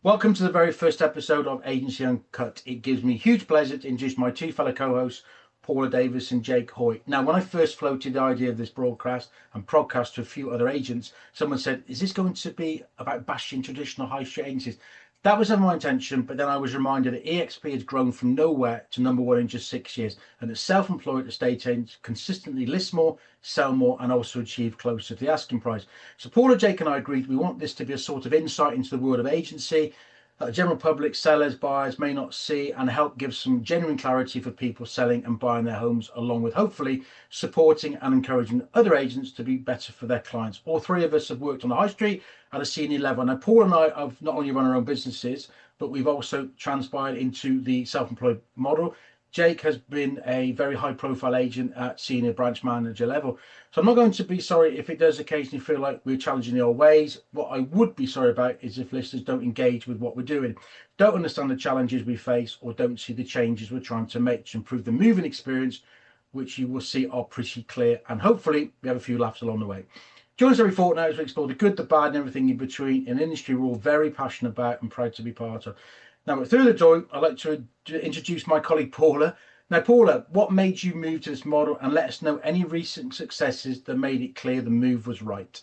Welcome to the very first episode of Agency Uncut. It gives me huge pleasure to introduce my two fellow co-hosts, Paula Davies and Jake Hoy. Now, when I first floated the idea of this broadcast and podcast to a few other agents, someone said, is this going to be about bashing traditional high street agencies? That was never my intention, but then I was reminded that EXP has grown from nowhere to number one in just 6 years, and that self-employed estate agents consistently list more, sell more, and also achieve closer to the asking price. So Paula, Jake and I agreed we want this to be a sort of insight into the world of agency that the general public, sellers, buyers may not see, and help give some genuine clarity for people selling and buying their homes, along with hopefully supporting and encouraging other agents to be better for their clients. All three of us have worked on the high street at a senior level. Now, Paul and I have not only run our own businesses, but we've also transpired into the self-employed model. Jake has been a very high-profile agent at senior branch manager level. So I'm not going to be sorry if it does occasionally feel like we're challenging the old ways. What I would be sorry about is if listeners don't engage with what we're doing, don't understand the challenges we face, or don't see the changes we're trying to make to improve the moving experience, which you will see are pretty clear. And hopefully we have a few laughs along the way. Join us every fortnight as we explore the good, the bad, and everything in between, an industry we're all very passionate about and proud to be part of. Now, through the door, I'd like to introduce my colleague, Paula. Now, Paula, what made you move to this model, and let us know any recent successes that made it clear the move was right?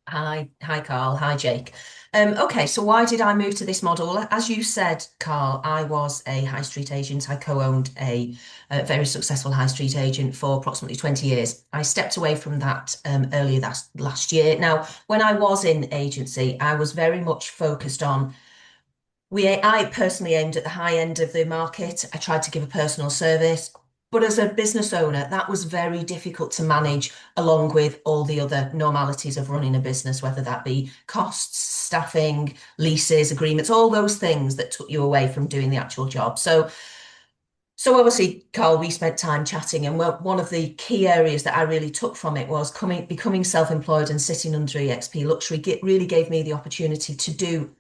Hi, Carl. Hi, Jake. Okay, so why did I move to this model? Well, as you said, Carl, I was a high street agent. I co-owned a very successful high street agent for approximately 20 years. I stepped away from that earlier last year. Now, when I was in agency, I was very much focused on I personally aimed at the high end of the market. I tried to give a personal service, but as a business owner, that was very difficult to manage along with all the other normalities of running a business, whether that be costs, staffing, leases, agreements, all those things that took you away from doing the actual job. So obviously, Carl, we spent time chatting, and one of the key areas that I really took from it was becoming self-employed and sitting under EXP Luxury. It really gave me the opportunity to do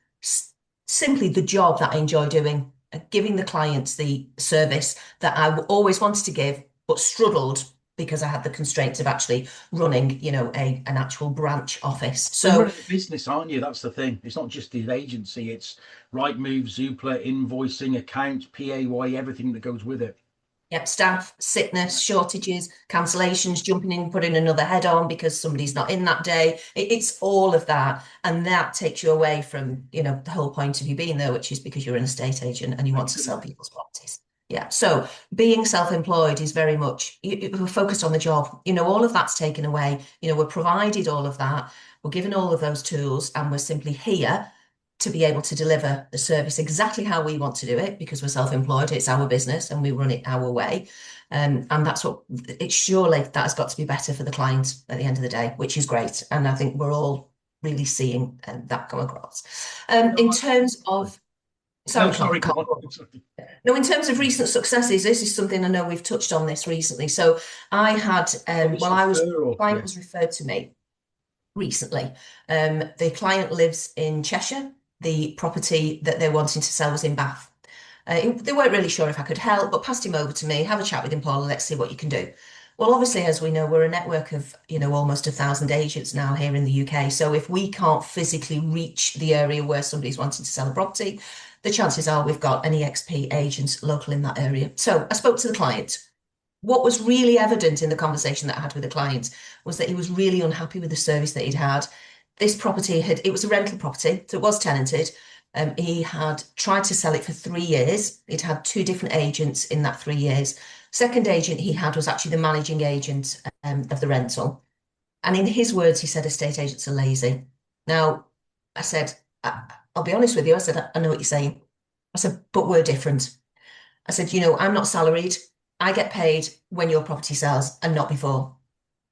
simply the job that I enjoy doing, giving the clients the service that I always wanted to give, but struggled because I had the constraints of actually running, an actual branch office. So you're running a business, aren't you? That's the thing. It's not just the agency. It's Rightmove, Zoopla, invoicing, accounts, PAY, everything that goes with it. Yep, staff, sickness, shortages, cancellations, jumping in, putting another head on because somebody's not in that day. It's all of that. And that takes you away from, the whole point of you being there, which is because you're an estate agent and you want to sell people's properties. Yeah. So being self-employed is very much, we're focused on the job. All of that's taken away. We're provided all of that. We're given all of those tools, and we're simply here to be able to deliver the service exactly how we want to do it, because we're self-employed, it's our business and we run it our way. And that's what it's surely that has got to be better for the client at the end of the day, which is great. And I think we're all really seeing that come across. In terms of in terms of recent successes, this is something I know we've touched on this recently. So I had client was referred to me recently. The client lives in Cheshire. The property that they're wanting to sell was in Bath. They weren't really sure if I could help, but passed him over to me. Have a chat with him, Paula. Let's see what you can do. Well, obviously, as we know, we're a network of, almost 1,000 agents now here in the UK. So if we can't physically reach the area where somebody's wanting to sell a property, the chances are we've got an EXP agent local in that area. So I spoke to the client. What was really evident in the conversation that I had with the client was that he was really unhappy with the service that he'd had. This property it was a rental property, so it was tenanted. He had tried to sell it for 3 years. He'd had 2 different agents in that 3 years. Second agent he had was actually the managing agent of the rental. And in his words, he said, estate agents are lazy. Now, I said, I'll be honest with you. I said, I know what you're saying. I said, but we're different. I said, I'm not salaried. I get paid when your property sells and not before.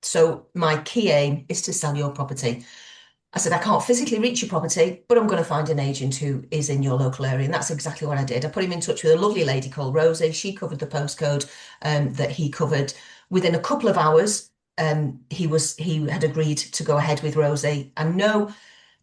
So my key aim is to sell your property. I said, I can't physically reach your property, but I'm going to find an agent who is in your local area. And that's exactly what I did. I put him in touch with a lovely lady called 𝗪𝗂𝘃𝗏. She covered the postcode that he covered. Within a couple of hours, he had agreed to go ahead with 𝗪𝗂𝘃𝗏. And no,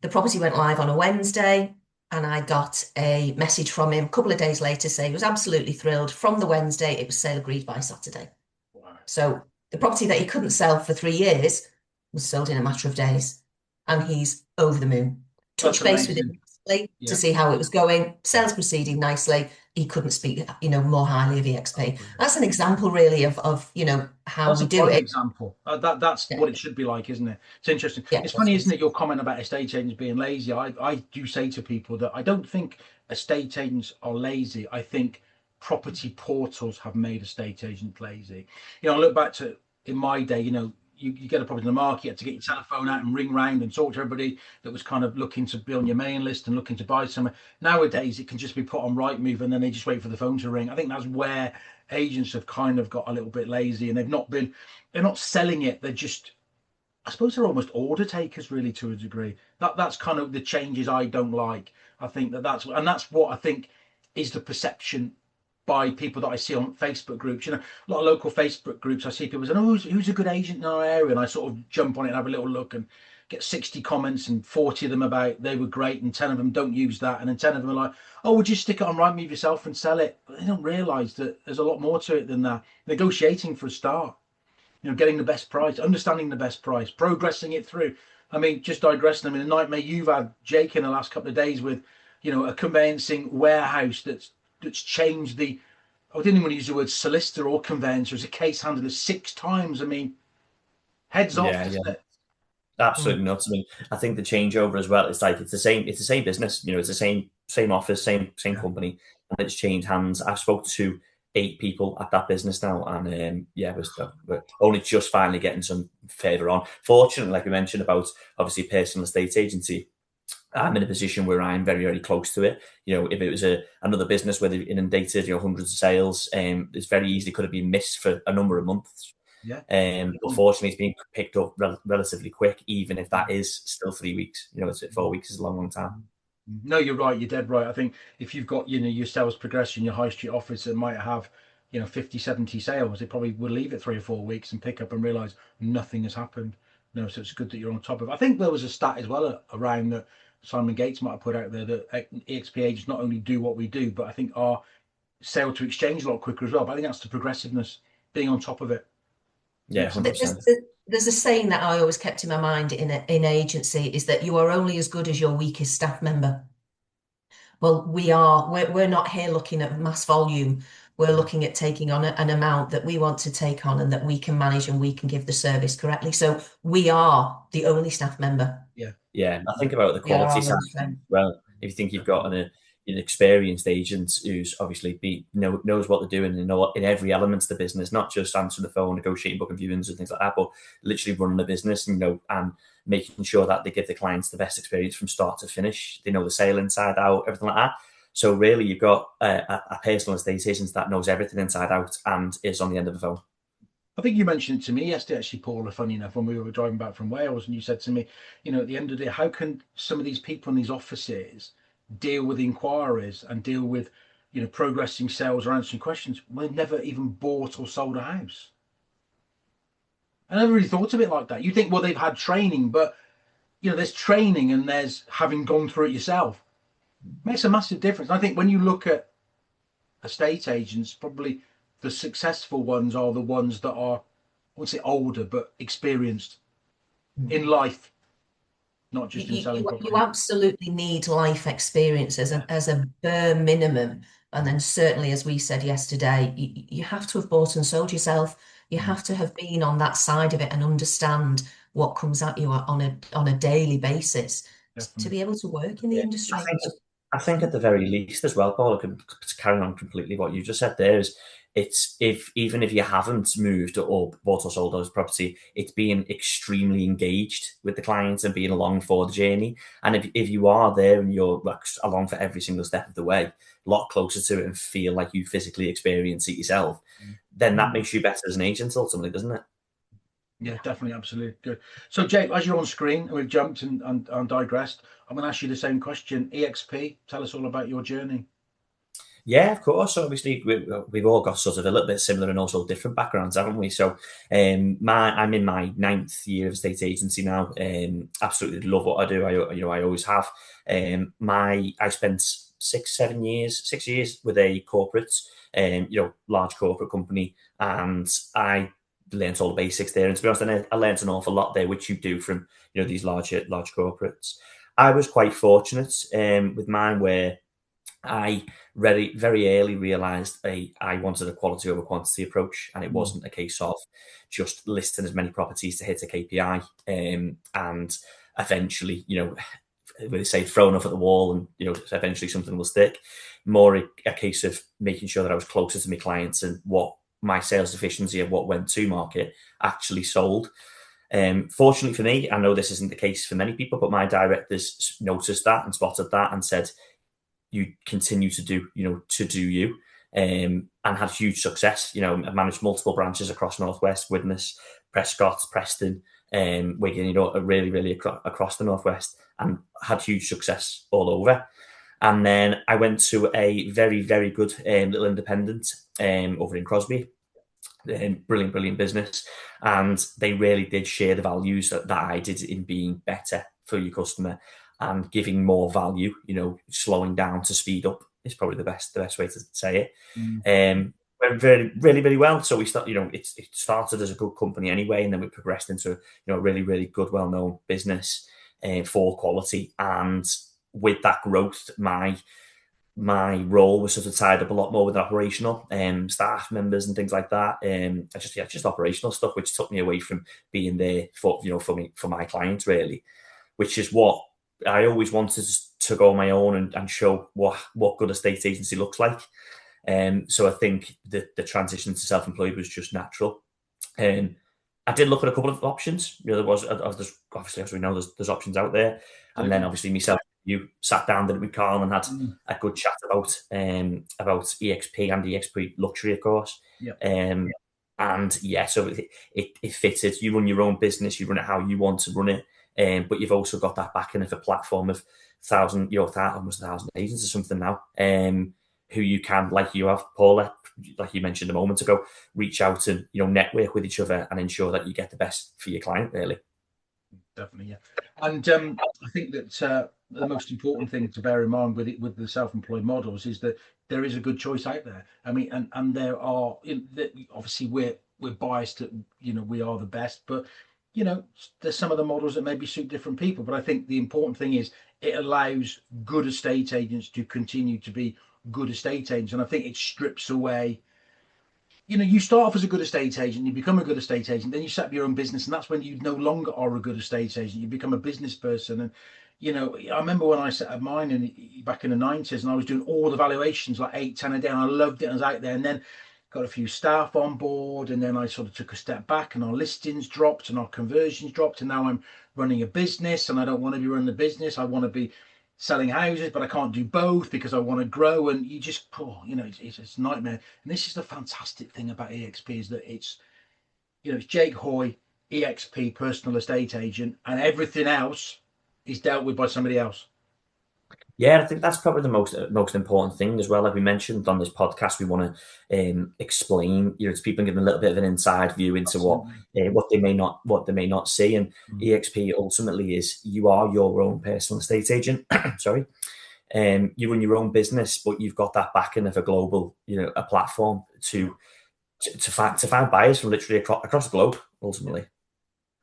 the property went live on a Wednesday. And I got a message from him a couple of days later saying he was absolutely thrilled. From the Wednesday, it was sale agreed by Saturday. Wow. So the property that he couldn't sell for 3 years was sold in a matter of days. And he's over the moon. Touch base with him nicely to see how it was going. Sales proceeded nicely. He couldn't speak, more highly of 𝗍𝗂𝗏. That's an example, really, of how we do it. Example. That's what it should be like, isn't it? It's interesting. Yeah, it's funny, isn't it? Your comment about estate agents being lazy. I do say to people that I don't think estate agents are lazy. I think property portals have made estate agents lazy. I look back to in my day. You get a property in the market, you had to get your telephone out and ring round and talk to everybody that was kind of looking to be on your main list and looking to buy somewhere. Nowadays, it can just be put on Rightmove and then they just wait for the phone to ring. I think that's where agents have kind of got a little bit lazy, and they're not selling it. They're just, I suppose they're almost order takers, really, to a degree. That's kind of the changes I don't like. I think that's what I think is the perception by people that I see on Facebook groups. A lot of local Facebook groups, I see people saying, oh, who's a good agent in our area? And I sort of jump on it and have a little look and get 60 comments, and 40 of them about they were great, and 10 of them don't use that, and then 10 of them are like, oh, we'll just stick it on Rightmove yourself and sell it. But they don't realise that there's a lot more to it than that. Negotiating for a start, getting the best price, understanding the best price, progressing it through. I mean, just digressing, the nightmare you've had, Jake, in the last couple of days with, a conveyancing warehouse that's changed I didn't even want to use the word solicitor or conveyancer as a case handler 6 times. I mean, heads off, isn't it? Absolutely nuts. I mean, I think the changeover as well, it's the same business, it's the same office, same company, and it's changed hands. I've spoke to 8 people at that business now, and we're only just finally getting some favour on. Fortunately, like we mentioned about obviously personal estate agency, I'm in a position where I'm very, very close to it. If it was another business where they've inundated, hundreds of sales, it's very easily could have been missed for a number of months. Yeah. But fortunately, it's been picked up relatively quick, even if that is still 3 weeks. It's 4 weeks is a long time. No, you're right. You're dead right. I think if you've got, your sales progression, your high street office that might have, 50, 70 sales, they probably will leave it 3 or 4 weeks and pick up and realise nothing has happened. So it's good that you're on top of it. I think there was a stat as well around that Simon Gates might have put out there that 𝗍𝗂𝗏 agents not only do what we do, but I think are sale to exchange a lot quicker as well. But I think that's the progressiveness, being on top of it. Yeah, 100%. There's a saying that I always kept in my mind in agency, is that you are only as good as your weakest staff member. Well, we're not here looking at mass volume. We're looking at taking on an amount that we want to take on and that we can manage and we can give the service correctly. So we are the only staff member. Yeah. I think about the quality side as well. If you think you've got an experienced agent who's obviously knows what they're doing and in every element of the business, not just answering the phone, negotiating, booking viewings and things like that, but literally running the business, and making sure that they give the clients the best experience from start to finish. They know the sale inside out, everything like that. So really, you've got a personal estate agent that knows everything inside out and is on the end of the phone. I think you mentioned it to me yesterday, actually, Paula, funny enough, when we were driving back from Wales, and you said to me, at the end of the day, how can some of these people in these offices deal with inquiries and deal with, progressing sales or answering questions when they've never even bought or sold a house? I never really thought of it like that. You think, well, they've had training, but, there's training and there's having gone through it yourself. It makes a massive difference. I think when you look at estate agents, probably the successful ones are the ones that are, I won't say older, but experienced in life, not just in selling property. You absolutely need life experience as a bare minimum. And then certainly, as we said yesterday, you have to have bought and sold yourself. You have to have been on that side of it and understand what comes at you on a daily basis. Definitely. To be able to work in the industry. I think at the very least as well, Paul, to carry on completely what you just said there, is even if you haven't moved or bought or sold those property, it's being extremely engaged with the clients and being along for the journey. And if you are there and you're along for every single step of the way, a lot closer to it and feel like you physically experience it yourself, then that makes you better as an agent ultimately, doesn't it? Yeah, definitely, absolutely. Good. So, Jake, as you're on screen, and we've jumped and digressed, I'm going to ask you the same question. 𝗍𝗂𝗏, tell us all about your journey. Yeah, of course. So obviously, we've all got sort of a little bit similar and also different backgrounds, haven't we? So I'm in my 9th year of estate agency now. Absolutely love what I do. I always have. I spent 6 years with a corporate, large corporate company, and I learned all the basics there. And to be honest, I learned an awful lot there, which you do from these large corporates. I was quite fortunate with mine, where I very early realised I wanted a quality over quantity approach, and it wasn't a case of just listing as many properties to hit a KPI, and eventually, they say throw enough at the wall and eventually something will stick. More a case of making sure that I was closer to my clients and what my sales efficiency of what went to market actually sold. Fortunately for me, I know this isn't the case for many people, but my directors noticed that and spotted that and said, you continue to do you, and had huge success. I managed multiple branches across Northwest, Widnes, Prescott, Preston, Wigan, really across the Northwest, and had huge success all over. And then I went to a very, very good little independent over in Crosby. Brilliant business, and they really did share the values that I did in being better for your customer and giving more value. Slowing down to speed up is probably the best way to say it. Went really well. So we it started as a good company anyway, and then we progressed into a really good, well-known business for quality. And with that growth, my role was sort of tied up a lot more with operational staff members and things like that. Just operational stuff, which took me away from being there for my clients, really, which is what I always wanted to go on my own and show what good estate agency looks like. So I think the transition to self-employed was just natural. I did look at a couple of options. There was, obviously, as we know, there's options out there. And then obviously myself, you sat down with Karl and had a good chat about EXP and EXP luxury, of course. So it fitted. You run your own business, you run it how you want to run it. But you've also got that backing of a platform of almost 1,000 agents or something now, who you can, like you have, Paula, like you mentioned a moment ago, reach out and network with each other and ensure that you get the best for your client, really. Definitely, yeah. And I think that the most important thing to bear in mind with the self-employed models is that there is a good choice out there. I mean, and there are, obviously we're biased that we are the best, but there's some of the models that maybe suit different people. But I think the important thing is it allows good estate agents to continue to be good estate agents. And I think it strips away, you start off as a good estate agent, you become a good estate agent, then you set up your own business, and that's when you no longer are a good estate agent. You become a business person. And I remember when I set up mine back in the 90s, and I was doing all the valuations, like 8-10 a day, and I loved it. I was out there, and then got a few staff on board, and then I sort of took a step back, and our listings dropped and our conversions dropped, and now I'm running a business, and I don't want to be running the business. I want to be selling houses, but I can't do both because I want to grow. And you just, it's a nightmare. And this is the fantastic thing about EXP, is that it's Jake Hoy, EXP personal estate agent, and everything else is dealt with by somebody else. Yeah, I think that's probably the most important thing as well. Like we mentioned on this podcast, we want to explain, to people, and give them a little bit of an inside view into what they may not see. And EXP ultimately is, you are your own personal estate agent. Sorry, you run your own business, but you've got that backing of a global, a platform to find buyers from literally across the globe, ultimately.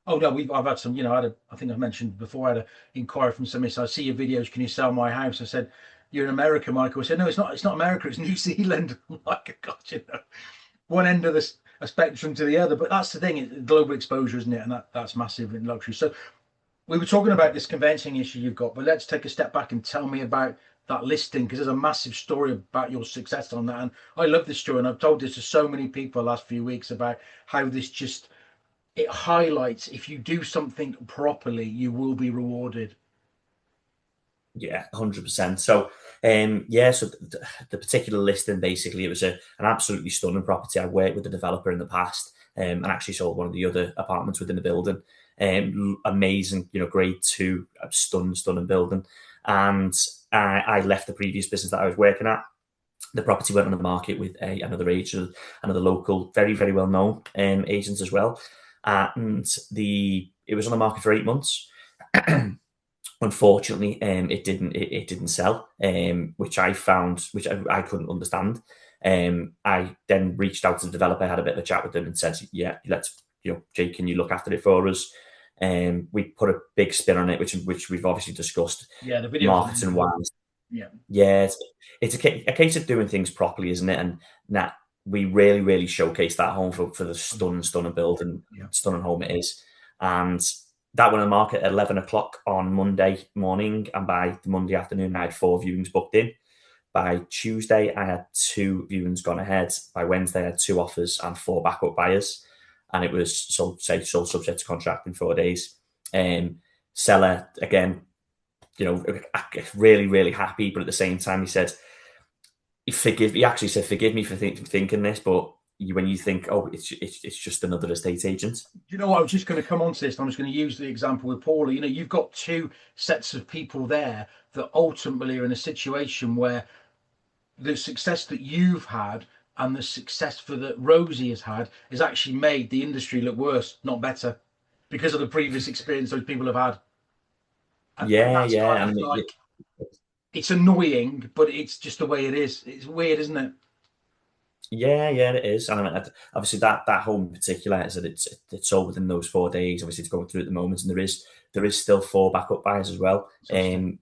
Oh no, I've had some, I think I mentioned before, I had an inquiry from somebody. So I see your videos, can you sell my house? I said, you're in America, Michael. I said, no, it's not America, it's New Zealand. I'm like, God, one end of a spectrum to the other. But that's the thing, it's global exposure, isn't it? And that's massive in luxury. So we were talking about this conveyancing issue you've got, but let's take a step back and tell me about that listing, because there's a massive story about your success on that. And I love this story, and I've told this to so many people the last few weeks about how this just, it highlights, if you do something properly, you will be rewarded. Yeah, 100%. So, so the particular listing, basically, it was an absolutely stunning property. I worked with the developer in the past, and actually sold one of the other apartments within the building. Amazing, grade 2, stunning building. And I left the previous business that I was working at. The property went on the market with another agent, another local, very, very well known agent as well. And it was on the market for 8 months. Unfortunately, it didn't sell, which I couldn't understand. I then reached out to the developer, had a bit of a chat with them, and said, "Yeah, let's, Jake, can you look after it for us?" We put a big spin on it, which we've obviously discussed. Yeah, the video marketing wise. Yeah, it's a case of doing things properly, isn't it? And that we really showcase that home for the stunning build and stunning home it is. And that went on the market at 11 o'clock on Monday morning, and by the Monday afternoon, I had 4 viewings booked in. By Tuesday, I had 2 viewings gone ahead. By Wednesday, I had 2 offers and 4 backup buyers, and it was sold subject to contract in 4 days. Seller, again, really happy, but at the same time, he said, he actually said, forgive me for thinking this, but when you think, oh, it's just another estate agent. You know what? I was just going to come on to this. I'm just going to use the example with Paula. You've got 2 sets of people there that ultimately are in a situation where the success that you've had and the success that 𝗏𝗏 has had has actually made the industry look worse, not better, because of the previous experience those people have had. And it's annoying, but it's just the way it is. It's weird, isn't it? Yeah, it is. And obviously that home in particular is that it's sold within those 4 days. Obviously, it's going through at the moment, and there is still 4 backup buyers as well,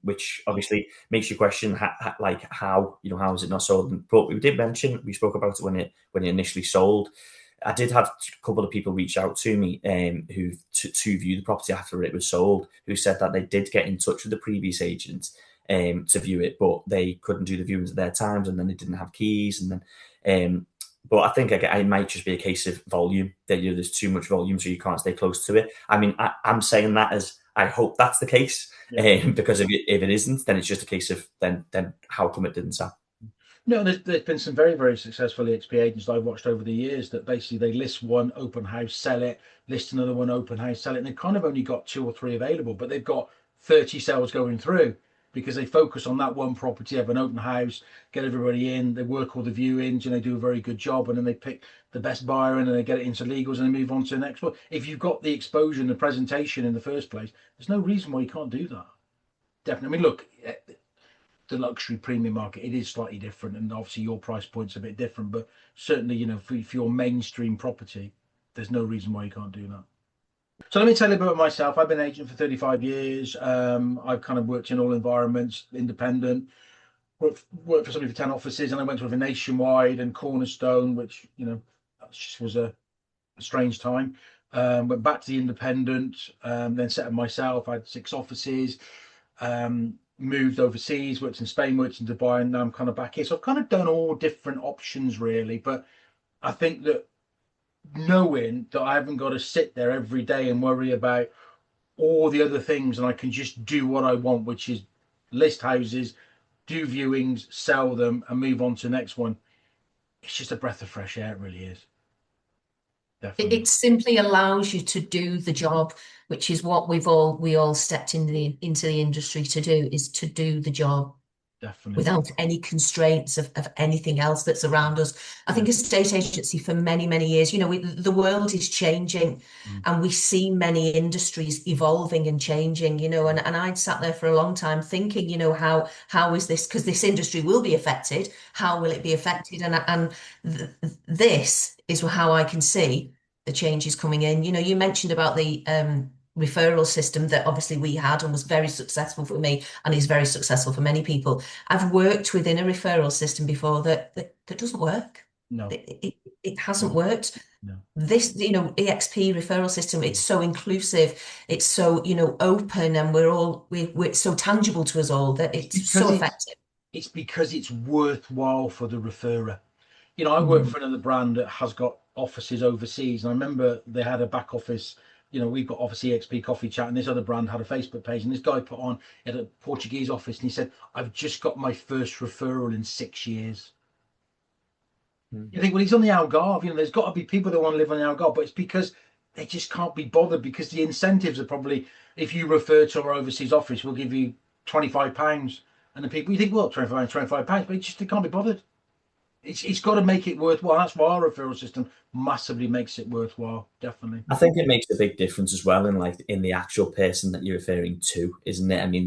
which obviously makes you question how is it not sold? But we did mention, we spoke about it when it initially sold. I did have a couple of people reach out to me who to view the property after it was sold, who said that they did get in touch with the previous agent to view it, but they couldn't do the viewings at their times, and then they didn't have keys, and then. But I think it might just be a case of volume, that there's too much volume, so you can't stay close to it. I mean, I'm saying that as I hope that's the case, because if it isn't, then it's just a case of then how come it didn't sell? No, there's been some very successful EXP agents that I've watched over the years that basically they list one open house, sell it, list another one open house, sell it, and they've kind of only got 2 or 3 available, but they've got 30 sales going through, because they focus on that one property, have an open house, get everybody in, they work all the viewings, and they do a very good job, and then they pick the best buyer in, and they get it into legals, and they move on to the next one. If you've got the exposure and the presentation in the first place, there's no reason why you can't do that. Definitely. I mean, look, the luxury premium market, it is slightly different, and obviously your price point's a bit different, but certainly, for your mainstream property, there's no reason why you can't do that. So let me tell you about myself. I've been an agent for 35 years. I've kind of worked in all environments, independent, worked for somebody for 10 offices, and I went to a nationwide and Cornerstone, which, that just was a strange time. Went back to the independent, then set up myself. I had 6 offices, moved overseas, worked in Spain, worked in Dubai, and now I'm kind of back here. So I've kind of done all different options, really. But I think that knowing that I haven't got to sit there every day and worry about all the other things, and I can just do what I want, which is list houses, do viewings, sell them, and move on to the next one. It's just a breath of fresh air. It really is. Definitely. It simply allows you to do the job, which is what we all stepped into the industry to do, is to do the job. Definitely. Without any constraints of anything else that's around us. I think estate agency for many years, the world is changing, and we see many industries evolving and changing, and I'd sat there for a long time thinking, how is this, because this industry will be affected, how will it be affected? And this is how I can see the changes coming in. You mentioned about the referral system that obviously we had and was very successful for me, and is very successful for many people. I've worked within a referral system before that doesn't work. No, it hasn't worked. No. This, EXP referral system, it's so inclusive, it's so, open, and we're so tangible to us all that it's so effective. It's because it's worthwhile for the referrer. I work for another brand that has got offices overseas, and I remember they had a back office. We've got obviously EXP Coffee Chat, and this other brand had a Facebook page, and this guy put on at a Portuguese office, and he said, I've just got my first referral in 6 years. You think, well, he's on the Algarve, there's got to be people that want to live on the Algarve, but it's because they just can't be bothered, because the incentives are probably, if you refer to our overseas office, we'll give you £25. And the people, you think, well, £25, but they can't be bothered. It's got to make it worthwhile. That's why our referral system massively makes it worthwhile. Definitely. I think it makes a big difference as well in the actual person that you're referring to, isn't it? I mean,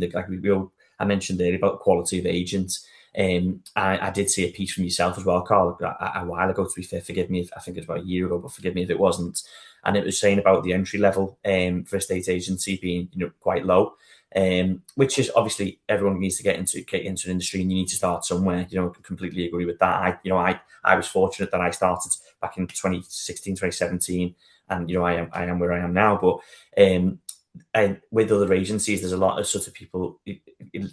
I mentioned earlier about quality of agent. I did see a piece from yourself as well, Karl, a while ago, to be fair. Forgive me, I think it was about a year ago, but forgive me if it wasn't. And it was saying about the entry level for estate agency being, quite low, which is obviously everyone needs to get into an industry, and you need to start somewhere. I completely agree with that. I was fortunate that I started back in 2016, 2017, and I am where I am now. But and with other agencies, there's a lot of sort of people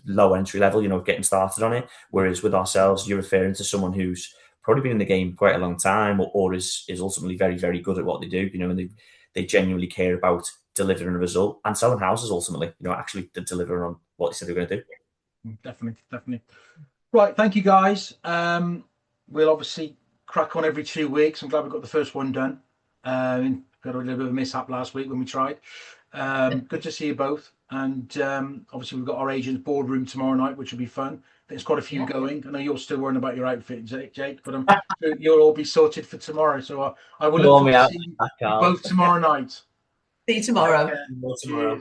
low entry level, getting started on it. Whereas with ourselves, you're referring to someone who's probably been in the game quite a long time, or is ultimately very, very good at what they do, and they genuinely care about delivering a result and selling houses ultimately, actually delivering on what they said they're going to do. Definitely. Right, thank you guys. We'll obviously crack on every 2 weeks. I'm glad we got the first one done. Got a little bit of a mishap last week when we tried. Good to see you both. And obviously we've got our agents boardroom tomorrow night, which will be fun. There's quite a few going. I know you're still worrying about your outfit, Jake, but I'm sure you'll all be sorted for tomorrow. So I will look forward to seeing you both tomorrow night. See you tomorrow. Tomorrow.